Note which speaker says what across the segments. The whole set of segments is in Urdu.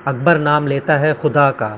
Speaker 1: اکبر نام لیتا ہے خدا کا۔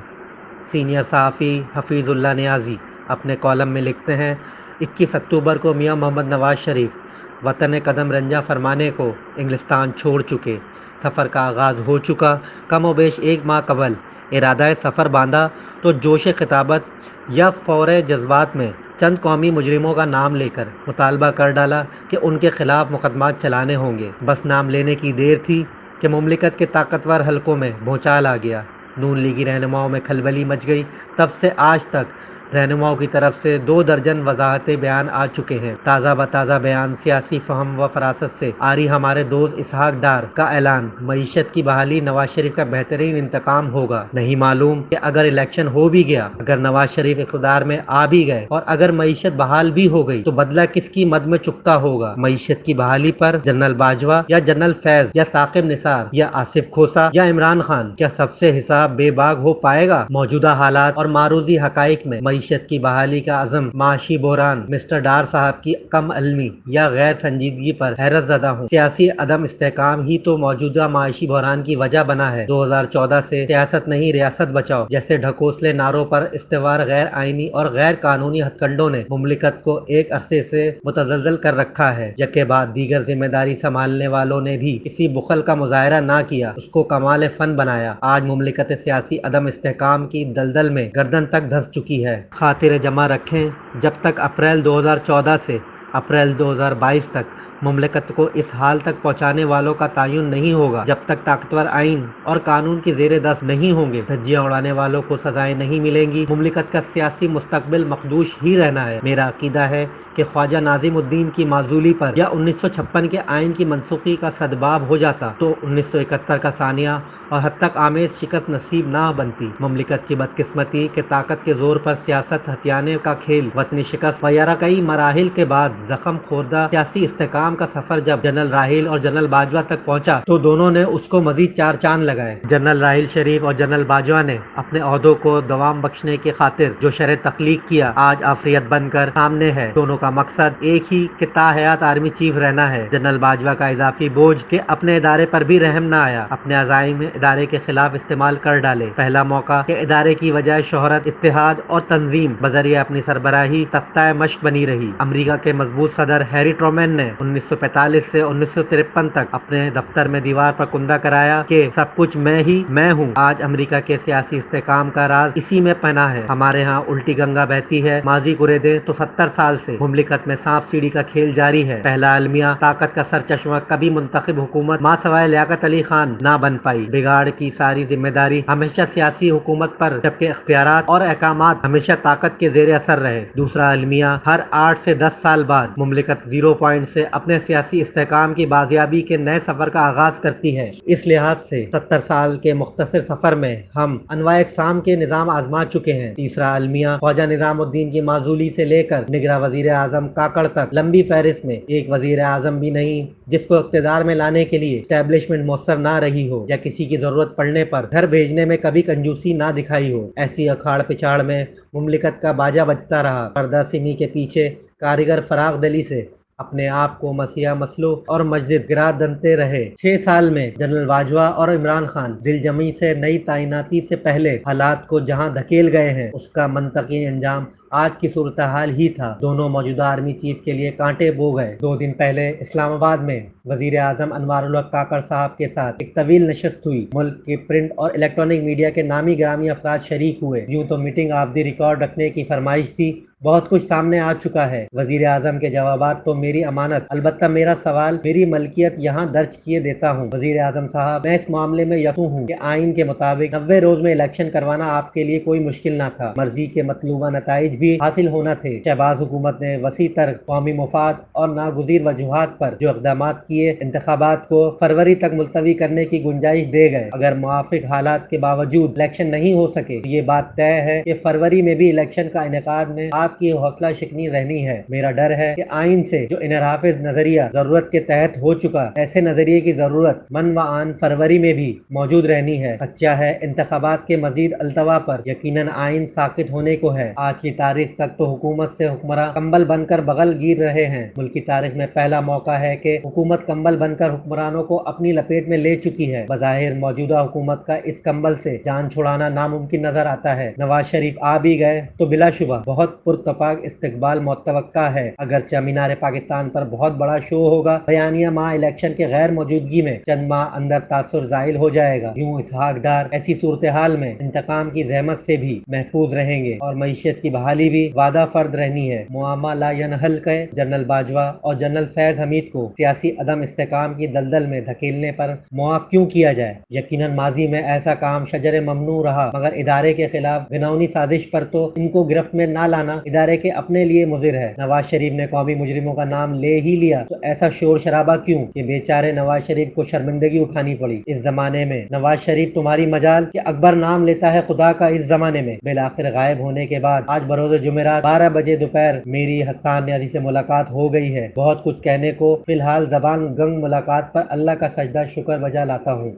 Speaker 1: سینئر صحافی حفیظ اللہ نیازی اپنے کالم میں لکھتے ہیں، 21 اکتوبر کو میاں محمد نواز شریف وطن قدم رنجہ فرمانے کو انگلستان چھوڑ چکے۔ سفر کا آغاز ہو چکا۔ کم و بیش ایک ماہ قبل ارادہ سفر باندھا تو جوش خطابت یا فور جذبات میں چند قومی مجرموں کا نام لے کر مطالبہ کر ڈالا کہ ان کے خلاف مقدمات چلانے ہوں گے۔ بس نام لینے کی دیر تھی کہ مملکت کے طاقتور حلقوں میں بھونچال آ گیا۔ نون لیگی رہنماؤں میں کھلبلی مچ گئی۔ تب سے آج تک رہنماؤں کی طرف سے 2 درجن وضاحت بیان آ چکے ہیں۔ تازہ بتازہ بیان سیاسی فہم و فراست سے آری ہمارے دوست اسحاق ڈار کا اعلان، معیشت کی بحالی نواز شریف کا بہترین انتقام ہوگا۔ نہیں معلوم کہ اگر الیکشن ہو بھی گیا، اگر نواز شریف اقتدار میں آ بھی گئے اور اگر معیشت بحال بھی ہو گئی تو بدلہ کس کی مد میں چکتا ہوگا؟ معیشت کی بحالی پر جنرل باجوہ یا جنرل فیض یا ثاقب نثار یا آصف کھوسہ یا عمران خان کیا سب سے حساب بے باک ہو پائے گا؟ موجودہ حالات اور معروضی حقائق میں معیشت کی بحالی کا عزم معاشی بحران مسٹر ڈار صاحب کی کم علمی یا غیر سنجیدگی پر حیرت زدہ ہوں۔ سیاسی عدم استحکام ہی تو موجودہ معاشی بحران کی وجہ بنا ہے۔ 2014 سے سیاست نہیں ریاست بچاؤ جیسے ڈھکوسلے نعروں پر استوار غیر آئینی اور غیر قانونی ہتھ کنڈوں نے مملکت کو ایک عرصے سے متزلزل کر رکھا ہے۔ یکے بعد دیگر ذمہ داری سنبھالنے والوں نے بھی کسی بخل کا مظاہرہ نہ کیا، اس کو کمال فن بنایا۔ آج مملکت سیاسی عدم استحکام کی دلدل میں گردن تک دھنس چکی ہے۔ خاطر جمع رکھیں، جب تک اپریل 2014 سے اپریل 2022 تک مملکت کو اس حال تک پہنچانے والوں کا تعین نہیں ہوگا، جب تک طاقتور آئین اور قانون کی زیر دست نہیں ہوں گے، دھجیاں اڑانے والوں کو سزائیں نہیں ملیں گی، مملکت کا سیاسی مستقبل مخدوش ہی رہنا ہے۔ میرا عقیدہ ہے کہ خواجہ ناظم الدین کی معزولی پر یا 1956 کے آئین کی منسوخی کا سدباب ہو جاتا تو 1971 کا ثانیہ اور حد تک آمیز شکست نصیب نہ بنتی۔ مملکت کی بدقسمتی کہ طاقت کے زور پر سیاست ہتھیانے کا کھیل، وطنی شکست وغیرہ کئی مراحل کے بعد زخم خوردہ سیاسی استحکام کا سفر جب جنرل راحیل اور جنرل باجوہ تک پہنچا تو دونوں نے اس کو مزید 4 چاند لگائے۔ جنرل راحیل شریف اور جنرل باجوہ نے اپنے عہدوں کو دوام بخشنے کی خاطر جو شرح تخلیق کیا آج آفریت بن کر سامنے ہے۔ دونوں کا مقصد ایک ہی کہ تا حیات آرمی چیف رہنا ہے۔ جنرل باجوہ کا اضافی بوجھ کہ اپنے ادارے پر بھی رحم نہ آیا، اپنے عزائم ادارے کے خلاف استعمال کر ڈالے۔ پہلا موقع کہ ادارے کی وجہ شہرت، اتحاد اور تنظیم بذریعہ اپنی سربراہی تختہ مشق بنی رہی۔ امریکہ کے مضبوط صدر ہیری ٹرومین نے 1945 سے 1953 تک اپنے دفتر میں دیوار پر کندہ کرایا کہ سب کچھ میں ہی میں ہوں۔ آج امریکہ کے سیاسی استحکام کا راز اسی میں پنہاں ہے۔ ہمارے ہاں الٹی گنگا بہتی ہے۔ ماضی کرے دیں تو 70 سال سے مملکت میں سانپ سیڑھی کا کھیل جاری ہے۔ پہلا المیہ طاقت کا سرچشمہ کبھی منتخب حکومت ماں سوائے لیاقت علی خان نہ بن پائی۔ بگاڑ کی ساری ذمہ داری ہمیشہ سیاسی حکومت پر، جبکہ اختیارات اور احکامات ہمیشہ طاقت کے زیر اثر رہے۔ دوسرا المیہ ہر 8 سے 10 سال بعد مملکت 0 پوائنٹ سے اپنے سیاسی استحکام کی بازیابی کے نئے سفر کا آغاز کرتی ہے۔ اس لحاظ سے 70 سال کے مختصر سفر میں ہم انواع اقسام کے نظام آزما چکے ہیں۔ تیسرا المیہ خواجہ نظام الدین کی معزولی سے لے کر نگراں وزیر اعظم کاکڑ تک لمبی فہرست میں ایک وزیر اعظم بھی نہیں جس کو اقتدار میں لانے کے لیے اسٹیبلشمنٹ میسر نہ رہی ہو یا کسی کی ضرورت پڑنے پر گھر بھیجنے میں کبھی کنجوسی نہ دکھائی ہو۔ ایسی اکھاڑ پچھاڑ میں مملکت کا باجا بجتا رہا۔ پردہ سیمی کے پیچھے کاریگر فراغ دلی سے اپنے آپ کو مسیحا مسلو اور مسجد گرا دنتے رہے۔ 6 سال میں جنرل باجوہ اور عمران خان دل جمی سے نئی تعیناتی سے پہلے حالات کو جہاں دھکیل گئے ہیں اس کا منطقی انجام آج کی صورتحال ہی تھا۔ دونوں موجودہ آرمی چیف کے لیے کانٹے بو گئے۔ 2 دن پہلے اسلام آباد میں وزیر اعظم انوار الحق کاکڑ صاحب کے ساتھ ایک طویل نشست ہوئی۔ ملک کے پرنٹ اور الیکٹرانک میڈیا کے نامی گرامی افراد شریک ہوئے۔ یوں تو میٹنگ آف دی ریکارڈ رکھنے کی فرمائش تھی، بہت کچھ سامنے آ چکا ہے۔ وزیر اعظم کے جوابات تو میری امانت، البتہ میرا سوال، میری ملکیت یہاں درج کیے دیتا ہوں۔ وزیر اعظم صاحب، میں اس معاملے میں یقین ہوں کہ آئین کے مطابق 90 روز میں الیکشن کروانا آپ کے لیے کوئی مشکل نہ تھا۔ مرضی کے مطلوبہ نتائج بھی حاصل ہونا تھے۔ شہباز حکومت نے وسیع تر قومی مفاد اور ناگزیر وجوہات پر جو اقدامات کیے، انتخابات کو فروری تک ملتوی کرنے کی گنجائش دے گئے۔ اگر موافق حالات کے باوجود الیکشن نہیں ہو سکے تو یہ بات طے ہے کہ فروری میں بھی الیکشن کا انعقاد میں آپ کی حوصلہ شکنی رہنی ہے۔ میرا ڈر ہے کہ آئین سے جو انحراف نظریہ ضرورت کے تحت ہو چکا، ایسے نظریے کی ضرورت من و آن فروری میں بھی موجود رہنی ہے۔ سچا ہے انتخابات کے مزید التوا پر یقیناً آئین ساقط ہونے کو ہے۔ آج کی تاریخ تک تو حکومت سے حکمراں کمبل بن کر بغل گیر رہے ہیں۔ ملک کی تاریخ میں پہلا موقع ہے کہ حکومت کمبل بن کر حکمرانوں کو اپنی لپیٹ میں لے چکی ہے۔ بظاہر موجودہ حکومت کا اس کمبل سے جان چھڑانا ناممکن نظر آتا ہے۔ نواز شریف آ بھی گئے تو بلا شبہ بہت پرتپاک استقبال متوقع ہے۔ اگرچہ مینار پاکستان پر بہت بڑا شو ہوگا، بیانیہ ماہ الیکشن کے غیر موجودگی میں چند ماہ اندر تاثر زائل ہو جائے گا۔ یوں اسحاق ڈار ایسی صورتحال میں انتقام کی زحمت سے بھی محفوظ رہیں گے اور معیشت کی بحالی بھی وعدہ فرد رہنی ہے۔ معمہ لا ینحل کے جنرل باجوہ اور جنرل فیض حمید کو سیاسی عدم استحکام کی دلدل میں دھکیلنے پر معاف کیوں کیا جائے؟ یقیناً ماضی میں ایسا کام شجر ممنوع رہا، مگر ادارے کے خلاف گھناؤنی سازش پر تو ان کو گرفت میں نہ لانا ادارے کے اپنے لیے مضر ہے۔ نواز شریف نے قومی مجرموں کا نام لے ہی لیا تو ایسا شور شرابہ کیوں کہ بیچارے نواز شریف کو شرمندگی اٹھانی پڑی۔ اس زمانے میں نواز شریف تمہاری مجال کہ اکبر نام لیتا ہے خدا کا، اس زمانے میں بالآخر غائب ہونے کے بعد آج بروز جمعرات 12 بجے دوپہر میری حسان نیازی سے ملاقات ہو گئی ہے۔ بہت کچھ کہنے کو، فی الحال زبان گنگ، ملاقات پر اللہ کا سجدہ شکر بجا لاتا ہوں۔